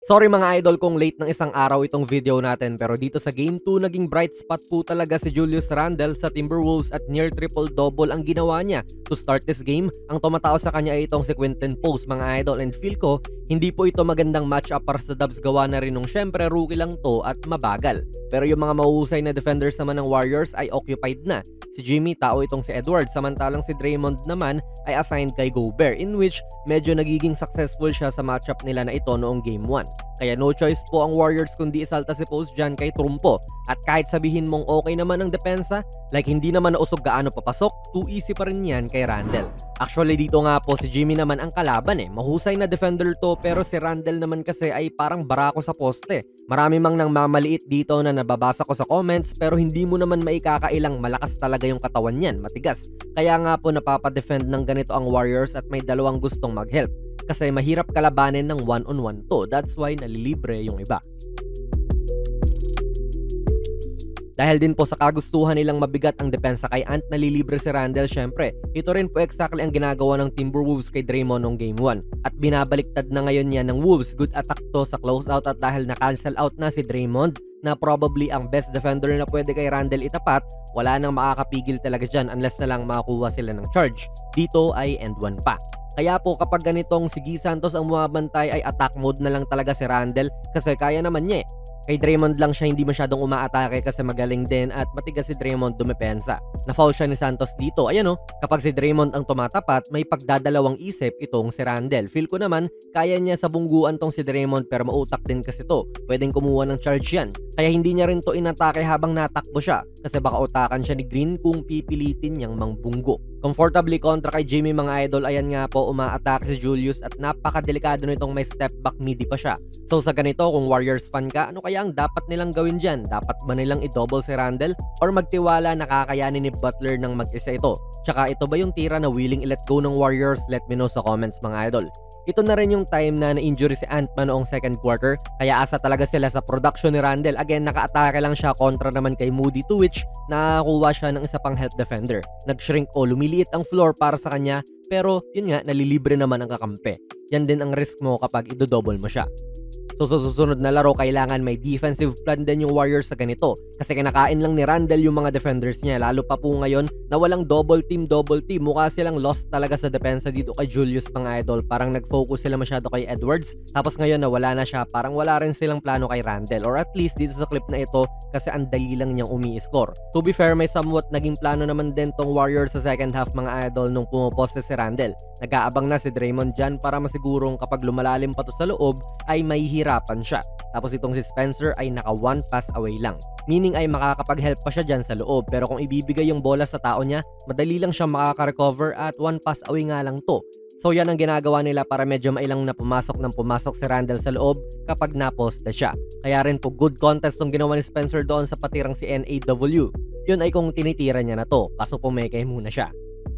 Sorry mga idol kung late ng isang araw itong video natin, pero dito sa Game 2 naging bright spot po talaga si Julius Randle sa Timberwolves at near triple-double ang ginawa niya. To start this game, ang tumatao sa kanya ay itong si Quinton Post mga idol, and feel ko hindi po ito magandang matchup para sa Dubs, gawa na rin nung syempre rookie lang to at mabagal. Pero yung mga mahuhusay na defenders naman ng Warriors ay occupied na. Si Jimmy, tao itong si Edwards, samantalang si Draymond naman ay assigned kay Gobert, in which medyo nagiging successful siya sa matchup nila na ito noong Game 1. Kaya no choice po ang Warriors kundi isalta si Post dyan kay Trumpo. At kahit sabihin mong okay naman ang depensa, like hindi naman nausog gaano papasok, too easy pa rin yan kay Randle. Actually dito nga po si Jimmy naman ang kalaban Mahusay na defender to, pero si Randle naman kasi ay parang barako sa poste. Marami mang nang mamaliit dito na nababasa ko sa comments, pero hindi mo naman maikakailang malakas talaga yung katawan niyan, matigas. Kaya nga po napapadefend ng ganito ang Warriors at may dalawang gustong mag-help. Kasi mahirap kalabanin ng one-on-one to. That's why nalilibre yung iba. Dahil din po sa kagustuhan nilang mabigat ang depensa kay Ant, nalilibre si Randle syempre. Ito rin po exactly ang ginagawa ng Timberwolves kay Draymond noong Game 1. At binabaliktad na ngayon niya ng Wolves. Good attack to sa closeout, at dahil na-cancel out na si Draymond, na probably ang best defender na pwede kay Randle itapat, wala nang makakapigil talaga dyan unless na lang makakuha sila ng charge. Dito ay end 1 pa. Kaya po kapag ganitong si Guy Santos ang bumabantay ay attack mode na lang talaga si Randle kasi kaya naman niya Kay Draymond lang siya hindi masyadong umaatake kasi magaling din at matigas si Draymond dumepensa. Na-foul siya ni Santos dito. Ayan kapag si Draymond ang tumatapat, may pagdadalawang isip itong si Randle. Feel ko naman, kaya niya sa bungguan tong si Draymond pero mautak din kasi to. Pwedeng kumuha ng charge yan. Kaya hindi niya rin to inatake habang natakbo siya kasi baka utakan siya ni Green kung pipilitin niyang mangbunggo. Comfortably kontra kay Jimmy mga idol, ayan nga po umaatake si Julius at napakadelikado nitong may step back midi pa siya. So sa ganito, kung Warriors fan ka, ano kaya ang dapat nilang gawin dyan? Dapat ba nilang i-double si Randle or magtiwala na kakayanin ni Butler ng mag-isa ito? Tsaka ito ba yung tira na willing i-let go ng Warriors? Let me know sa comments mga idol. Ito na rin yung time na na-injury si Ant-Man noong second quarter, kaya asa talaga sila sa production ni Randle. Again, naka-atake lang siya kontra naman kay Moody, to which nakakuha siya ng isa pang help defender. Nag-shrink o lumiliit ang floor para sa kanya, pero yun nga, nalilibre naman ang kakampi. Yan din ang risk mo kapag i-double mo siya. So sa susunod na laro, kailangan may defensive plan din yung Warriors sa ganito. Kasi kinakain lang ni Randle yung mga defenders niya. Lalo pa po ngayon na walang double team. Mukha silang lost talaga sa depensa dito kay Julius mga idol. Parang nag-focus sila masyado kay Edwards. Tapos ngayon na wala na siya, parang wala rin silang plano kay Randle. Or at least dito sa clip na ito, kasi ang dali lang niyang umi-score. To be fair, may somewhat naging plano naman din tong Warriors sa second half mga idol nung pumoposte si Randle. Nag-aabang na si Draymond dyan para masigurong kapag lumalalim pa to sa loob ay may hirapan siya. Tapos itong si Spencer ay naka one pass away lang. Meaning ay makakapag-help pa siya dyan sa loob, pero kung ibibigay yung bola sa tao niya, madali lang siya makaka-recover at one pass away nga lang to. So yan ang ginagawa nila para medyo mailang na pumasok si Randle sa loob kapag naposte siya. Kaya rin po good contest yung ginawa ni Spencer doon sa patirang si NAW. Yun ay kung tinitira niya na to, kaso pumeke muna siya.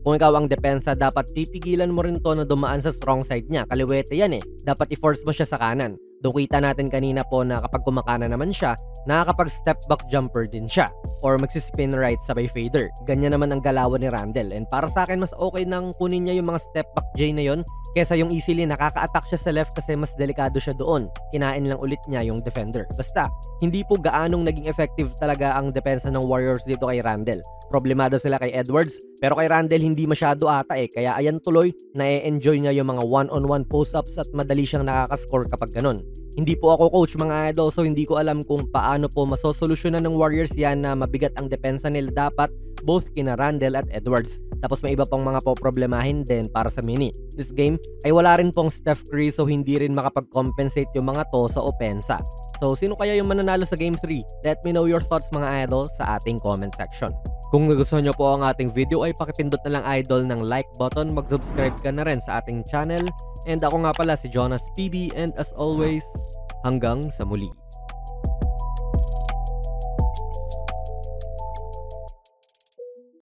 Kung ikaw ang depensa, dapat pipigilan mo rin to na dumaan sa strong side niya. Kaliwete yan Dapat i-force mo siya sa kanan. Doon kita natin kanina po na kapag kumakana naman siya, nakakapag-step back jumper din siya. Or magsispin right sabay fader. Ganyan naman ang galawan ni Randle. And para sa akin, mas okay nang kunin niya yung mga step back J na yon kesa yung easily nakaka-attack siya sa left kasi mas delikado siya doon. Kinain lang ulit niya yung defender. Basta, hindi po gaanong naging effective talaga ang depensa ng Warriors dito kay Randle. Problemado sila kay Edwards, pero kay Randle hindi masyado ata Kaya ayan tuloy, na-enjoy niya yung mga one-on-one post-ups at madali siyang nakaka-score kapag ganun. Hindi po ako coach mga idol, so hindi ko alam kung paano po masosolusyonan ng Warriors yan na mabigat ang depensa nila dapat both kina Randle at Edwards. Tapos may iba pang mga poproblemahin din para sa mini. This game ay wala rin pong Steph Curry, so hindi rin makapag-compensate yung mga to sa opensa. So sino kaya yung mananalo sa Game 3? Let me know your thoughts mga idol sa ating comment section. Kung nagustuhan nyo po ang ating video ay pakipindot na lang idol ng like button, mag-subscribe ka na rin sa ating channel. And ako nga pala si Jonas PB, and as always, hanggang sa muli.